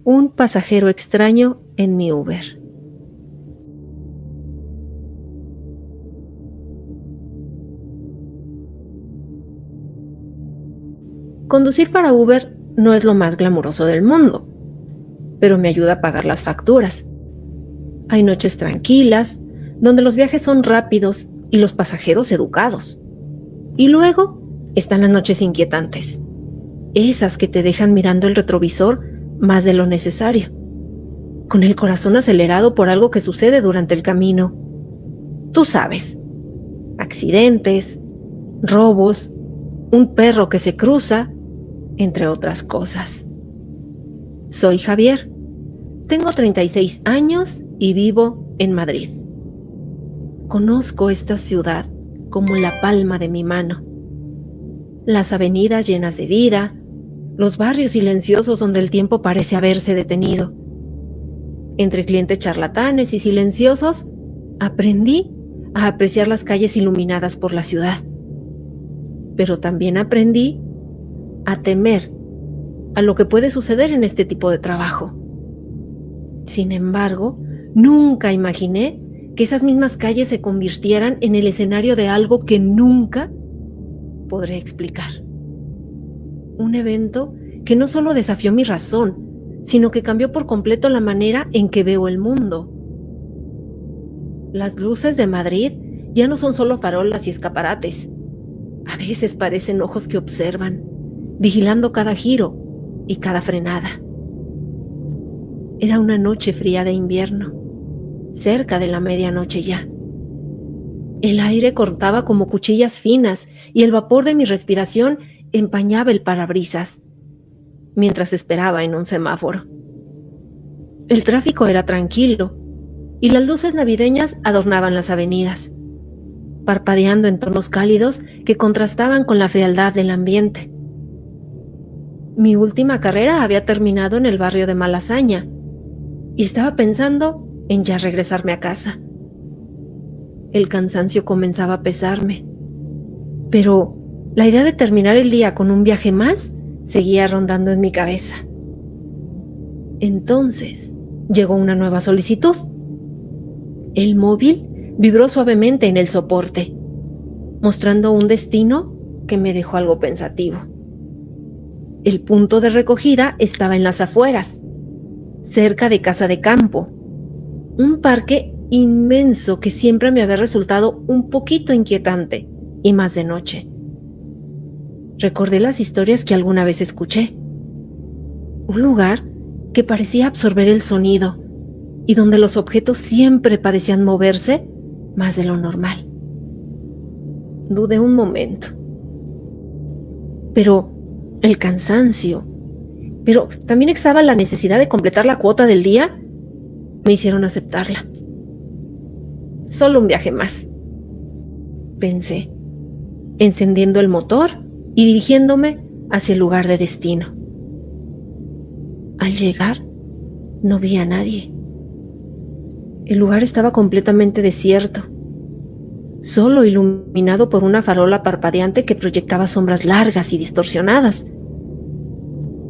Un pasajero extraño en mi Uber. Conducir para Uber no es lo más glamuroso del mundo, pero me ayuda a pagar las facturas. Hay noches tranquilas, donde los viajes son rápidos y los pasajeros educados. Y luego están las noches inquietantes, esas que te dejan mirando el retrovisor más de lo necesario, con el corazón acelerado por algo que sucede durante el camino. Tú sabes, accidentes, robos, un perro que se cruza, entre otras cosas. Soy Javier, tengo 36 años y vivo en Madrid. Conozco esta ciudad como la palma de mi mano. Las avenidas llenas de vida, los barrios silenciosos donde el tiempo parece haberse detenido. Entre clientes charlatanes y silenciosos, aprendí a apreciar las calles iluminadas por la ciudad. Pero también aprendí a temer a lo que puede suceder en este tipo de trabajo. Sin embargo, nunca imaginé que esas mismas calles se convirtieran en el escenario de algo que nunca podré explicar. Un evento que no solo desafió mi razón, sino que cambió por completo la manera en que veo el mundo. Las luces de Madrid ya no son solo farolas y escaparates. A veces parecen ojos que observan, vigilando cada giro y cada frenada. Era una noche fría de invierno, cerca de la medianoche ya. El aire cortaba como cuchillas finas y el vapor de mi respiración empañaba el parabrisas, mientras esperaba en un semáforo. El tráfico era tranquilo y las luces navideñas adornaban las avenidas, parpadeando en tonos cálidos que contrastaban con la frialdad del ambiente. Mi última carrera había terminado en el barrio de Malasaña y estaba pensando en ya regresarme a casa. El cansancio comenzaba a pesarme, pero la idea de terminar el día con un viaje más seguía rondando en mi cabeza. Entonces llegó una nueva solicitud. El móvil vibró suavemente en el soporte, mostrando un destino que me dejó algo pensativo. El punto de recogida estaba en las afueras, cerca de Casa de Campo, un parque inmenso que siempre me había resultado un poquito inquietante, y más de noche. Recordé las historias que alguna vez escuché. Un lugar que parecía absorber el sonido y donde los objetos siempre parecían moverse más de lo normal. Dudé un momento. Pero el cansancio, pero también exhaba la necesidad de completar la cuota del día, me hicieron aceptarla. Solo un viaje más, pensé, encendiendo el motor y dirigiéndome hacia el lugar de destino. Al llegar, no vi a nadie. El lugar estaba completamente desierto, solo iluminado por una farola parpadeante que proyectaba sombras largas y distorsionadas.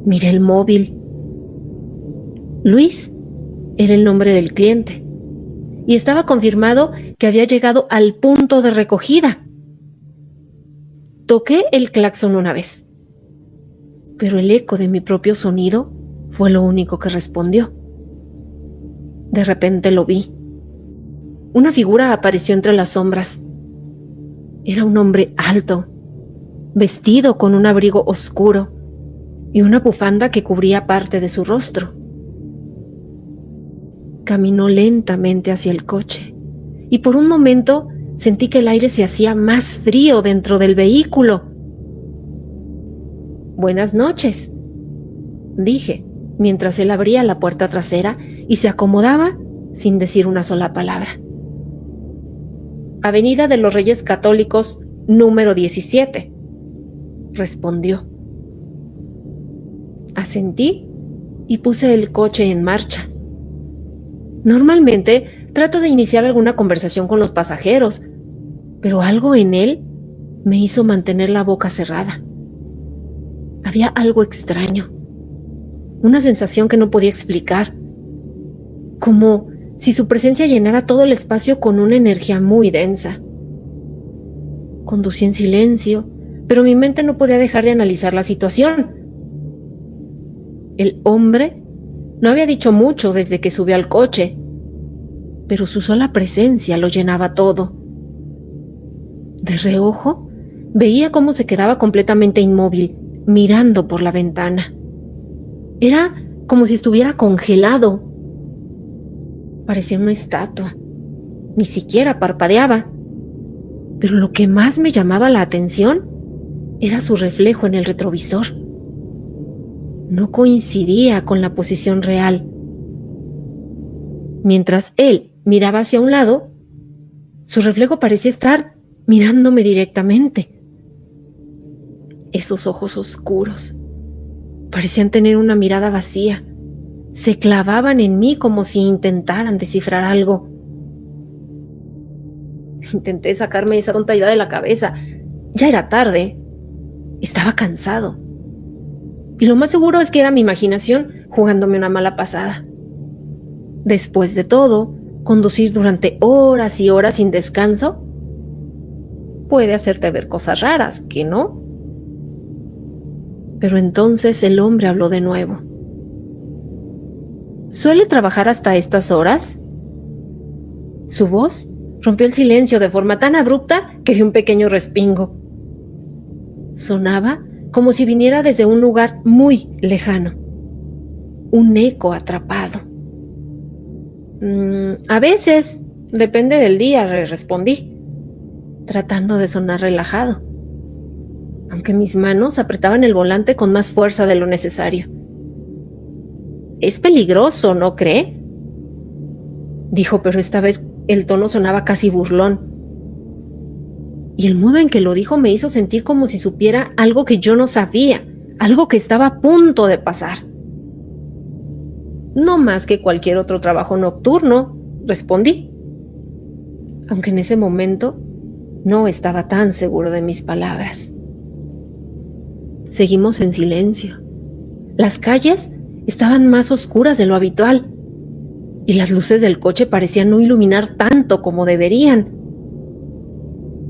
Miré el móvil. Luis era el nombre del cliente, y estaba confirmado que había llegado al punto de recogida. Toqué el claxon una vez, pero el eco de mi propio sonido fue lo único que respondió. De repente lo vi. Una figura apareció entre las sombras. Era un hombre alto, vestido con un abrigo oscuro y una bufanda que cubría parte de su rostro. Caminó lentamente hacia el coche y por un momento sentí que el aire se hacía más frío dentro del vehículo. «Buenas noches», dije, mientras él abría la puerta trasera y se acomodaba sin decir una sola palabra. «Avenida de los Reyes Católicos, número 17», respondió. Asentí y puse el coche en marcha. Normalmente trato de iniciar alguna conversación con los pasajeros, pero algo en él me hizo mantener la boca cerrada. Había algo extraño, una sensación que no podía explicar, como si su presencia llenara todo el espacio con una energía muy densa. Conducí en silencio, pero mi mente no podía dejar de analizar la situación. El hombre no había dicho mucho desde que subió al coche, pero su sola presencia lo llenaba todo. De reojo, veía cómo se quedaba completamente inmóvil, mirando por la ventana. Era como si estuviera congelado. Parecía una estatua. Ni siquiera parpadeaba. Pero lo que más me llamaba la atención era su reflejo en el retrovisor. No coincidía con la posición real. Mientras él miraba hacia un lado, su reflejo parecía estar mirándome directamente. Esos ojos oscuros parecían tener una mirada vacía. Se clavaban en mí como si intentaran descifrar algo. Intenté sacarme esa tonta idea de la cabeza. Ya era tarde. Estaba cansado. Y lo más seguro es que era mi imaginación jugándome una mala pasada. Después de todo, conducir durante horas y horas sin descanso puede hacerte ver cosas raras, ¿que no? Pero entonces el hombre habló de nuevo. ¿Suele trabajar hasta estas horas? Su voz rompió el silencio de forma tan abrupta que dio un pequeño respingo. Sonaba como si viniera desde un lugar muy lejano. Un eco atrapado. A veces, depende del día, respondí, tratando de sonar relajado, aunque mis manos apretaban el volante con más fuerza de lo necesario. Es peligroso, ¿no cree? Dijo, pero esta vez el tono sonaba casi burlón. Y el modo en que lo dijo me hizo sentir como si supiera algo que yo no sabía, algo que estaba a punto de pasar. No más que cualquier otro trabajo nocturno, respondí, aunque en ese momento no estaba tan seguro de mis palabras. Seguimos en silencio. Las calles estaban más oscuras de lo habitual y las luces del coche parecían no iluminar tanto como deberían.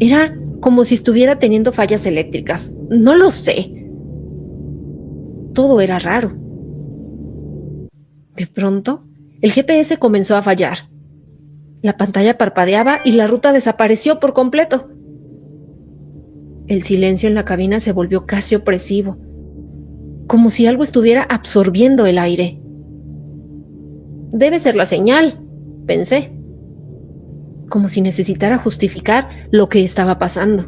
Era como si estuviera teniendo fallas eléctricas. No lo sé. Todo era raro. De pronto, el GPS comenzó a fallar. La pantalla parpadeaba y la ruta desapareció por completo. El silencio en la cabina se volvió casi opresivo, como si algo estuviera absorbiendo el aire. Debe ser la señal, pensé, como si necesitara justificar lo que estaba pasando.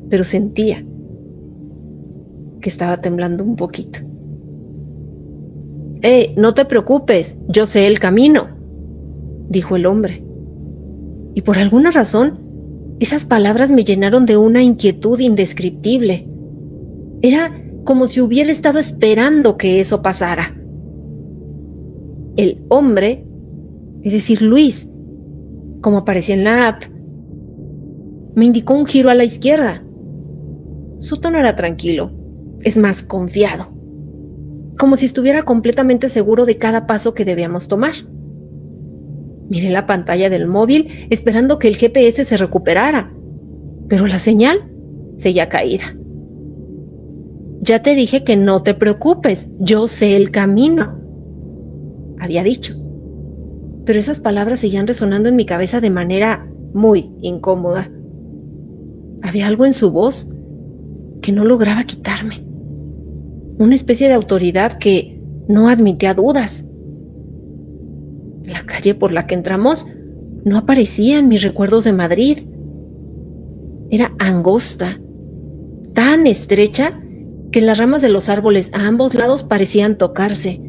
Pero sentía que estaba temblando un poquito. No te preocupes, yo sé el camino, dijo el hombre. Y por alguna razón, esas palabras me llenaron de una inquietud indescriptible. Era como si hubiera estado esperando que eso pasara. El hombre, es decir, Luis, como aparecía en la app, me indicó un giro a la izquierda. Su tono era tranquilo, es más, confiado, como si estuviera completamente seguro de cada paso que debíamos tomar. Miré la pantalla del móvil esperando que el GPS se recuperara, pero la señal seguía caída. Ya te dije que no te preocupes, yo sé el camino, había dicho. Pero esas palabras seguían resonando en mi cabeza de manera muy incómoda. Había algo en su voz que no lograba quitarme. Una especie de autoridad que no admitía dudas. La calle por la que entramos no aparecía en mis recuerdos de Madrid. Era angosta, tan estrecha que las ramas de los árboles a ambos lados parecían tocarse,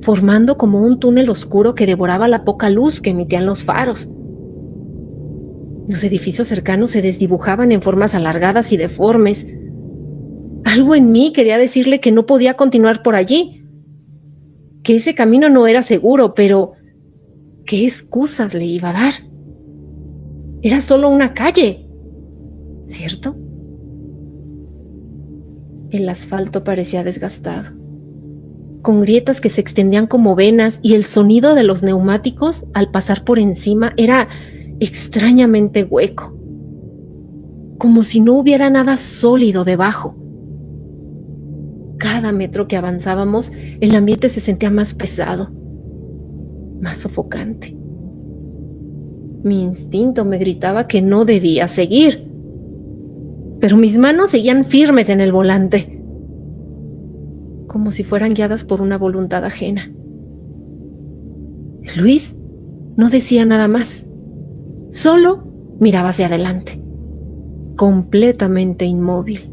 formando como un túnel oscuro que devoraba la poca luz que emitían los faros. Los edificios cercanos se desdibujaban en formas alargadas y deformes. Algo en mí quería decirle que no podía continuar por allí, que ese camino no era seguro, pero ¿qué excusas le iba a dar? Era solo una calle, ¿cierto? El asfalto parecía desgastado. con grietas que se extendían como venas, y el sonido de los neumáticos al pasar por encima era extrañamente hueco, como si no hubiera nada sólido debajo. Cada metro que avanzábamos, el ambiente se sentía más pesado, más sofocante. Mi instinto me gritaba que no debía seguir, pero mis manos seguían firmes en el volante, como si fueran guiadas por una voluntad ajena. Luis no decía nada más, solo miraba hacia adelante, completamente inmóvil,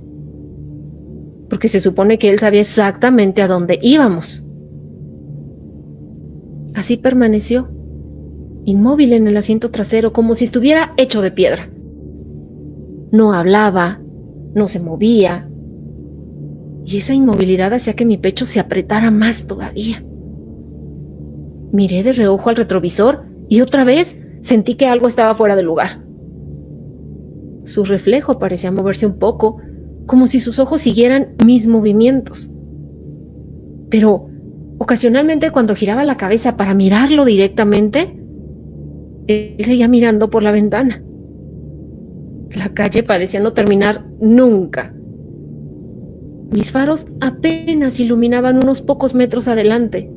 porque se supone que él sabía exactamente a dónde íbamos. Así permaneció, inmóvil en el asiento trasero, como si estuviera hecho de piedra. No hablaba, no se movía, y esa inmovilidad hacía que mi pecho se apretara más todavía. Miré de reojo al retrovisor y otra vez sentí que algo estaba fuera de lugar. Su reflejo parecía moverse un poco, como si sus ojos siguieran mis movimientos. Pero ocasionalmente, cuando giraba la cabeza para mirarlo directamente, él seguía mirando por la ventana. La calle parecía no terminar nunca. Mis faros apenas iluminaban unos pocos metros adelante,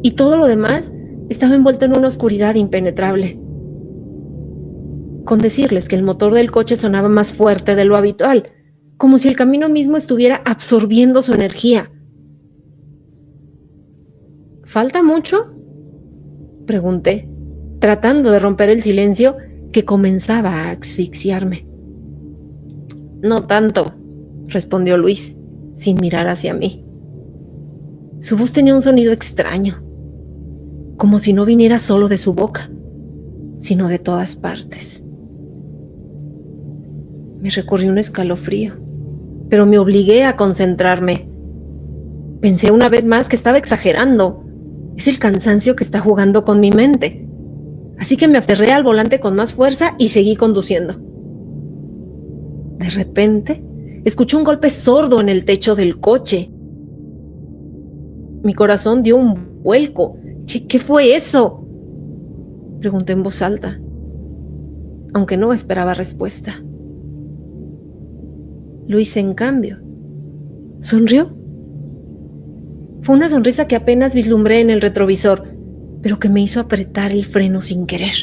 y todo lo demás estaba envuelto en una oscuridad impenetrable. Con decirles que el motor del coche sonaba más fuerte de lo habitual, como si el camino mismo estuviera absorbiendo su energía. ¿Falta mucho?, pregunté, tratando de romper el silencio que comenzaba a asfixiarme. No tanto, respondió Luis, sin mirar hacia mí. Su voz tenía un sonido extraño, como si no viniera solo de su boca, sino de todas partes. Me recorrió un escalofrío, pero me obligué a concentrarme. Pensé una vez más que estaba exagerando. Es el cansancio que está jugando con mi mente. Así que me aferré al volante con más fuerza y seguí conduciendo. De repente, escuché un golpe sordo en el techo del coche. Mi corazón dio un vuelco. ¿Qué fue eso?, pregunté en voz alta, aunque no esperaba respuesta. Luis, en cambio, sonrió. Fue una sonrisa que apenas vislumbré en el retrovisor, pero que me hizo apretar el freno sin querer.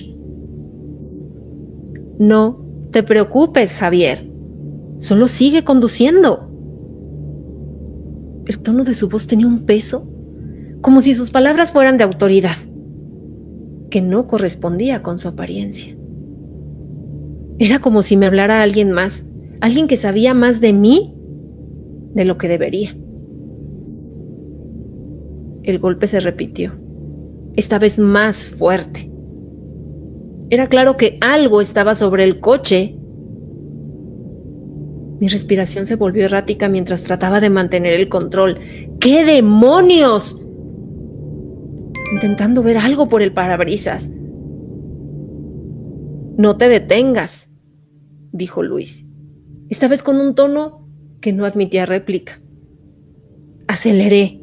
No te preocupes, Javier. Solo sigue conduciendo. El tono de su voz tenía un peso, como si sus palabras fueran de autoridad, que no correspondía con su apariencia. Era como si me hablara alguien más, alguien que sabía más de mí de lo que debería. El golpe se repitió, esta vez más fuerte. Era claro que algo estaba sobre el coche. Mi respiración se volvió errática mientras trataba de mantener el control. ¡Qué demonios!, intentando ver algo por el parabrisas. No te detengas, dijo Luis, esta vez con un tono que no admitía réplica. Aceleré,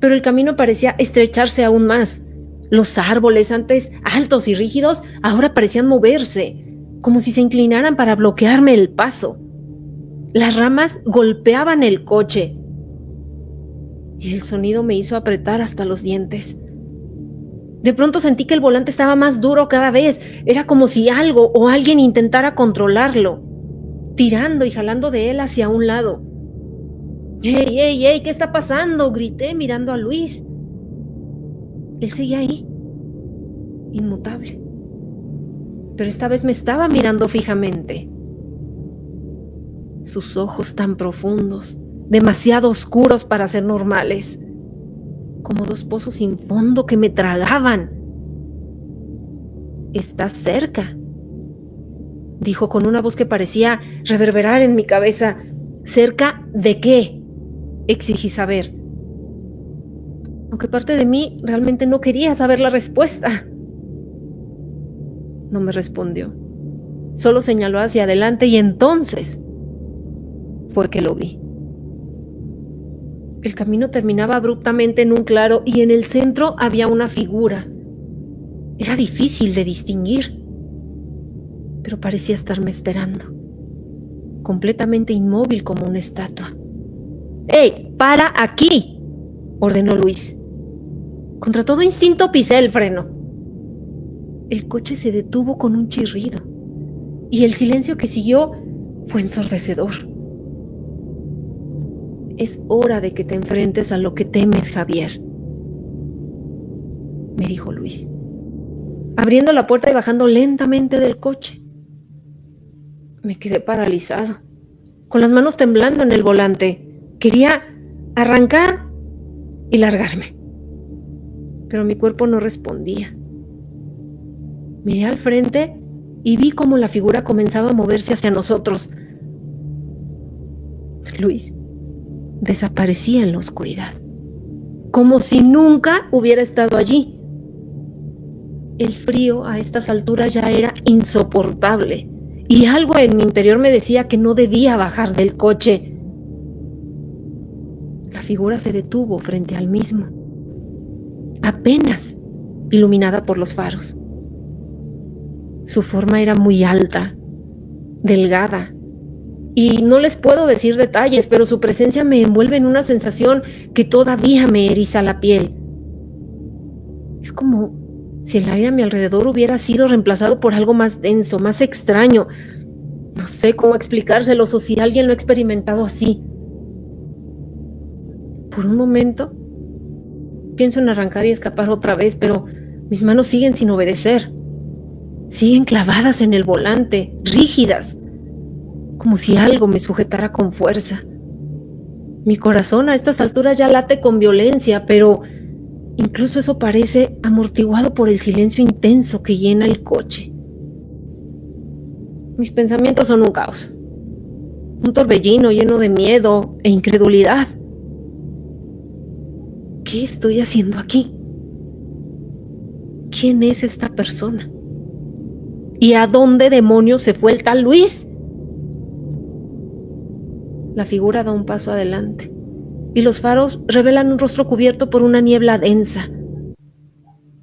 pero el camino parecía estrecharse aún más. Los árboles, antes altos y rígidos, ahora parecían moverse, como si se inclinaran para bloquearme el paso. Las ramas golpeaban el coche y el sonido me hizo apretar hasta los dientes. De pronto sentí que el volante estaba más duro cada vez. Era como si algo o alguien intentara controlarlo, tirando y jalando de él hacia un lado. ¡Ey, ey, ey! ¿Qué está pasando?, grité mirando a Luis. Él seguía ahí, inmutable, pero esta vez me estaba mirando fijamente. Sus ojos tan profundos, demasiado oscuros para ser normales, como dos pozos sin fondo que me tragaban. «Estás cerca», dijo con una voz que parecía reverberar en mi cabeza. «¿Cerca de qué?», exigí saber, aunque parte de mí realmente no quería saber la respuesta. No me respondió, solo señaló hacia adelante y entonces fue que lo vi. El camino terminaba abruptamente en un claro y en el centro había una figura. Era difícil de distinguir, pero parecía estarme esperando, completamente inmóvil como una estatua. ¡Ey, para aquí!, ordenó Luis. Contra todo instinto pisé el freno. El coche se detuvo con un chirrido, y el silencio que siguió fue ensordecedor. Es hora de que te enfrentes a lo que temes, Javier, me dijo Luis, abriendo la puerta y bajando lentamente del coche. Me quedé paralizado, con las manos temblando en el volante. Quería arrancar y largarme, pero mi cuerpo no respondía. Miré al frente y vi cómo la figura comenzaba a moverse hacia nosotros. Luis desaparecía en la oscuridad, como si nunca hubiera estado allí. El frío a estas alturas ya era insoportable, y algo en mi interior me decía que no debía bajar del coche. La figura se detuvo frente al mismo, apenas iluminada por los faros. Su forma era muy alta, delgada, y no les puedo decir detalles, pero su presencia me envuelve en una sensación que todavía me eriza la piel. Es como si el aire a mi alrededor hubiera sido reemplazado por algo más denso, más extraño. No sé cómo explicárselos o si alguien lo ha experimentado así. Por un momento pienso en arrancar y escapar otra vez, pero mis manos siguen sin obedecer. Siguen clavadas en el volante, rígidas, como si algo me sujetara con fuerza. Mi corazón a estas alturas ya late con violencia, pero incluso eso parece amortiguado por el silencio intenso que llena el coche. Mis pensamientos son un caos, un torbellino lleno de miedo e incredulidad. ¿Qué estoy haciendo aquí? ¿Quién es esta persona? ¿Y a dónde demonios se fue el tal Luis? La figura da un paso adelante y los faros revelan un rostro cubierto por una niebla densa.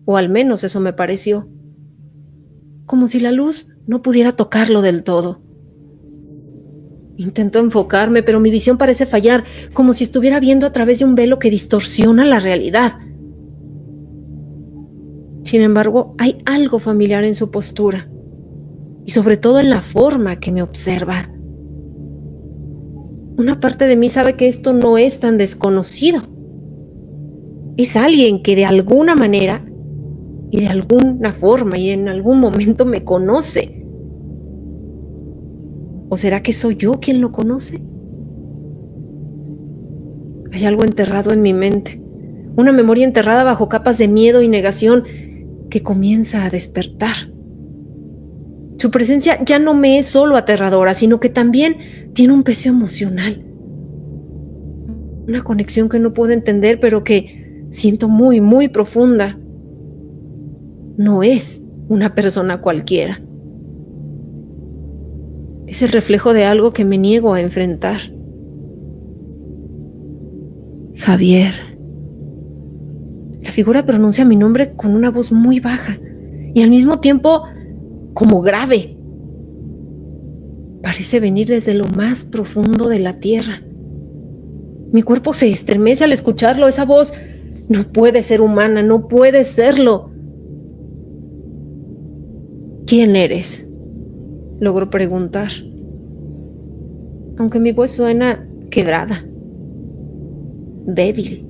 O al menos eso me pareció. Como si la luz no pudiera tocarlo del todo. Intento enfocarme, pero mi visión parece fallar, como si estuviera viendo a través de un velo que distorsiona la realidad. Sin embargo, hay algo familiar en su postura, y sobre todo en la forma que me observa. Una parte de mí sabe que esto no es tan desconocido. Es alguien que de alguna manera, y de alguna forma, y en algún momento me conoce. ¿O será que soy yo quien lo conoce? Hay algo enterrado en mi mente, una memoria enterrada bajo capas de miedo y negación que comienza a despertar. Su presencia ya no me es solo aterradora, sino que también tiene un peso emocional. Una conexión que no puedo entender, pero que siento muy, muy profunda. No es una persona cualquiera. Es el reflejo de algo que me niego a enfrentar. Javier. La figura pronuncia mi nombre con una voz muy baja y al mismo tiempo como grave. Parece venir desde lo más profundo de la tierra. Mi cuerpo se estremece al escucharlo. Esa voz no puede ser humana, no puede serlo. ¿Quién eres?, logro preguntar, aunque mi voz suena quebrada, débil.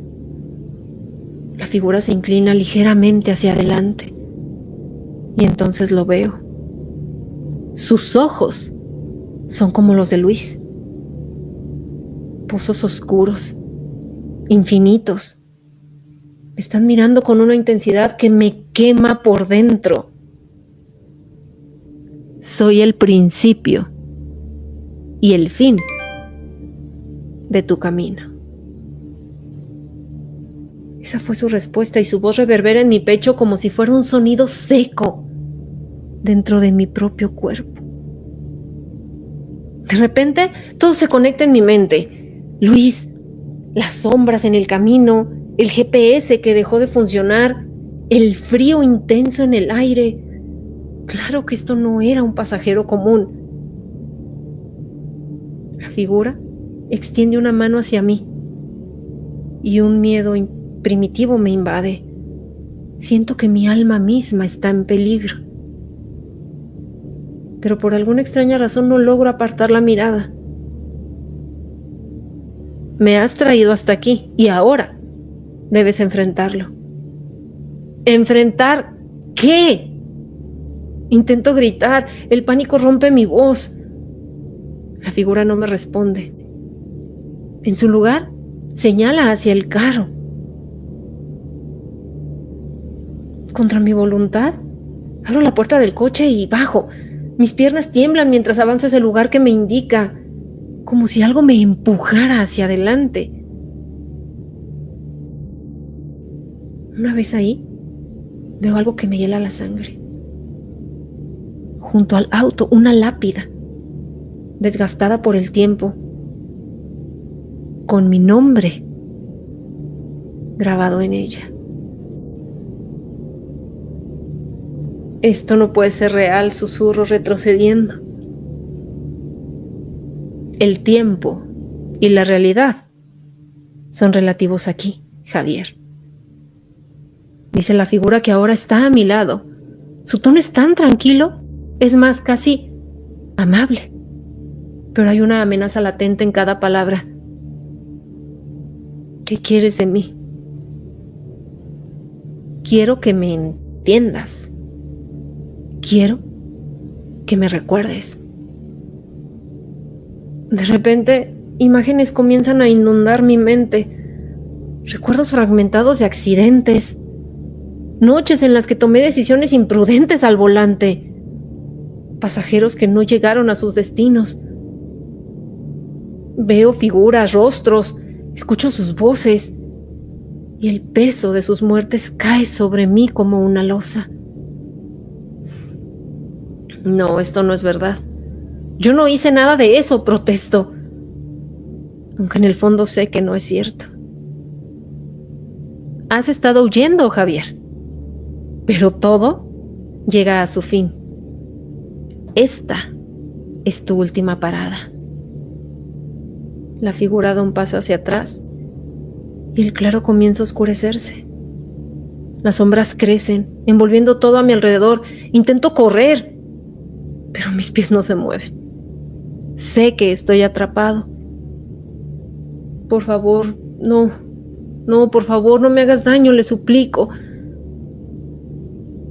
La figura se inclina ligeramente hacia adelante y entonces lo veo. Sus ojos son como los de Luis, pozos oscuros, infinitos. Me están mirando con una intensidad que me quema por dentro. Soy el principio y el fin de tu camino. Esa fue su respuesta y su voz reverbera en mi pecho como si fuera un sonido seco dentro de mi propio cuerpo. De repente, todo se conecta en mi mente. Luis, las sombras en el camino, el GPS que dejó de funcionar, el frío intenso en el aire. Claro que esto no era un pasajero común. La figura extiende una mano hacia mí y un miedo primitivo me invade. Siento que mi alma misma está en peligro. Pero por alguna extraña razón no logro apartar la mirada. Me has traído hasta aquí y ahora debes enfrentarlo. ¿Enfrentar qué? Intento gritar, el pánico rompe mi voz. La figura no me responde. En su lugar, señala hacia el carro. Contra mi voluntad, abro la puerta del coche y bajo. Mis piernas tiemblan mientras avanzo hacia el lugar que me indica, como si algo me empujara hacia adelante. Una vez ahí, veo algo que me hiela la sangre. Junto al auto, una lápida, desgastada por el tiempo, con mi nombre grabado en ella. Esto no puede ser real, susurro retrocediendo. El tiempo y la realidad son relativos aquí, Javier. Dice la figura que ahora está a mi lado. Su tono es tan tranquilo, es más, casi amable. Pero hay una amenaza latente en cada palabra. ¿Qué quieres de mí? Quiero que me entiendas. Quiero que me recuerdes. De repente, imágenes comienzan a inundar mi mente. Recuerdos fragmentados de accidentes. Noches en las que tomé decisiones imprudentes al volante. Pasajeros que no llegaron a sus destinos. Veo figuras, rostros, escucho sus voces. Y el peso de sus muertes cae sobre mí como una losa. No, esto no es verdad. Yo no hice nada de eso, protesto. Aunque en el fondo sé que no es cierto. Has estado huyendo, Javier. Pero todo llega a su fin. Esta es tu última parada. La figura da un paso hacia atrás y el claro comienza a oscurecerse. Las sombras crecen, envolviendo todo a mi alrededor. Intento correr, pero mis pies no se mueven. Sé que estoy atrapado. Por favor, no, por favor, no me hagas daño, le suplico.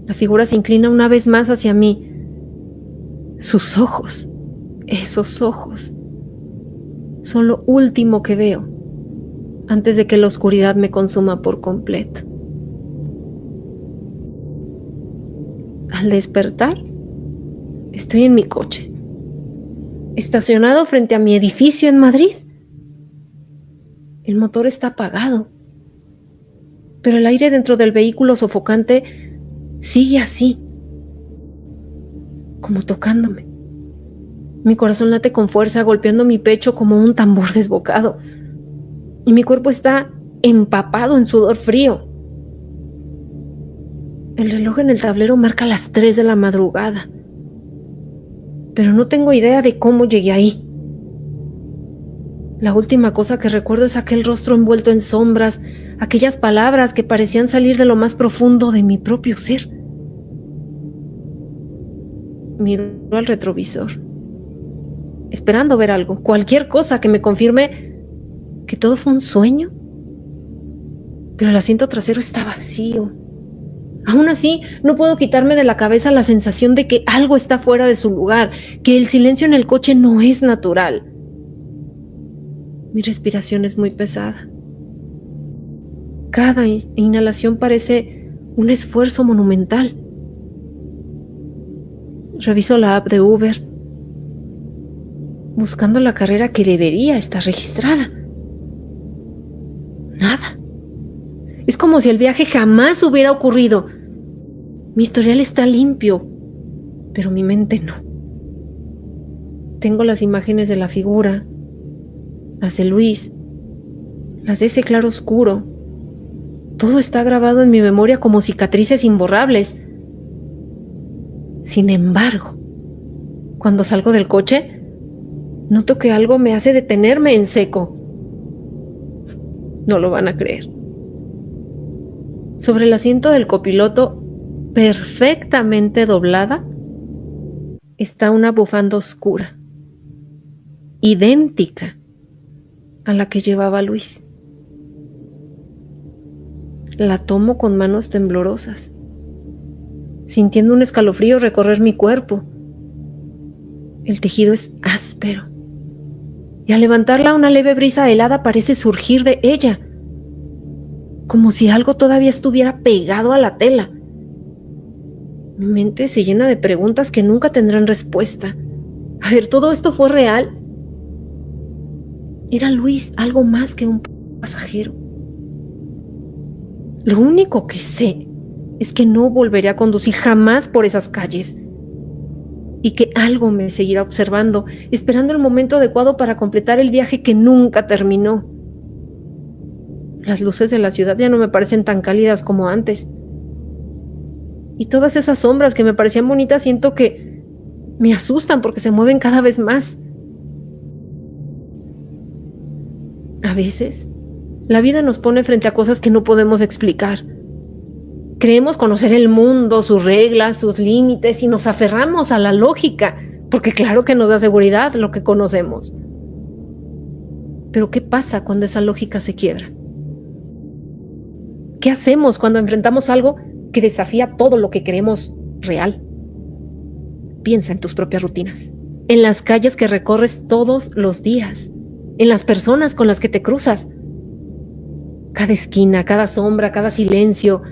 La figura se inclina una vez más hacia mí. Sus ojos, esos ojos, son lo último que veo antes de que la oscuridad me consuma por completo. Al despertar, estoy en mi coche, estacionado frente a mi edificio en Madrid. El motor está apagado, pero el aire dentro del vehículo sofocante sigue así, como tocándome. Mi corazón late con fuerza, golpeando mi pecho como un tambor desbocado, y mi cuerpo está empapado en sudor frío. El reloj en el tablero marca las 3 de la madrugada, pero no tengo idea de cómo llegué ahí. La última cosa que recuerdo es aquel rostro envuelto en sombras, aquellas palabras que parecían salir de lo más profundo de mi propio ser. Miro al retrovisor, esperando ver algo, cualquier cosa que me confirme que todo fue un sueño. Pero el asiento trasero está vacío. Aún así, no puedo quitarme de la cabeza la sensación de que algo está fuera de su lugar, que el silencio en el coche no es natural. Mi respiración es muy pesada. Cada inhalación parece un esfuerzo monumental. Reviso la app de Uber, buscando la carrera que debería estar registrada. Nada. Es como si el viaje jamás hubiera ocurrido. Mi historial está limpio, pero mi mente no. Tengo las imágenes de la figura, las de Luis, las de ese claro oscuro. Todo está grabado en mi memoria como cicatrices imborrables. Sin embargo, cuando salgo del coche, noto que algo me hace detenerme en seco. No lo van a creer. Sobre el asiento del copiloto, perfectamente doblada, está una bufanda oscura, idéntica a la que llevaba Luis. La tomo con manos temblorosas, sintiendo un escalofrío recorrer mi cuerpo. El tejido es áspero, y al levantarla una leve brisa helada parece surgir de ella, como si algo todavía estuviera pegado a la tela. Mi mente se llena de preguntas que nunca tendrán respuesta. A ver, ¿todo esto fue real? ¿Era Luis algo más que un pasajero? Lo único que sé es que no volveré a conducir jamás por esas calles y que algo me seguirá observando, esperando el momento adecuado para completar el viaje que nunca terminó. Las luces de la ciudad ya no me parecen tan cálidas como antes. Y todas esas sombras que me parecían bonitas siento que me asustan porque se mueven cada vez más. A veces, la vida nos pone frente a cosas que no podemos explicar. Creemos conocer el mundo, sus reglas, sus límites, y nos aferramos a la lógica, porque claro que nos da seguridad lo que conocemos. Pero ¿qué pasa cuando esa lógica se quiebra? ¿Qué hacemos cuando enfrentamos algo que desafía todo lo que creemos real? Piensa en tus propias rutinas, en las calles que recorres todos los días, en las personas con las que te cruzas. Cada esquina, cada sombra, cada silencio,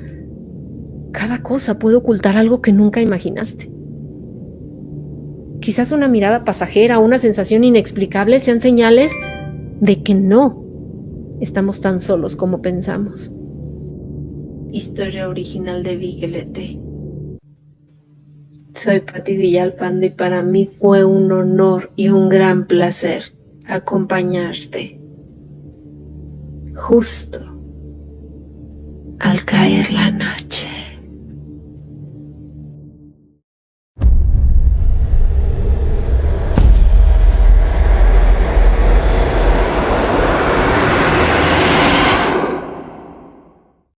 cada cosa puede ocultar algo que nunca imaginaste. Quizás una mirada pasajera o una sensación inexplicable sean señales de que no estamos tan solos como pensamos. Historia original de Vigelete. Soy Patti Villalpando y para mí fue un honor y un gran placer acompañarte justo al caer la noche.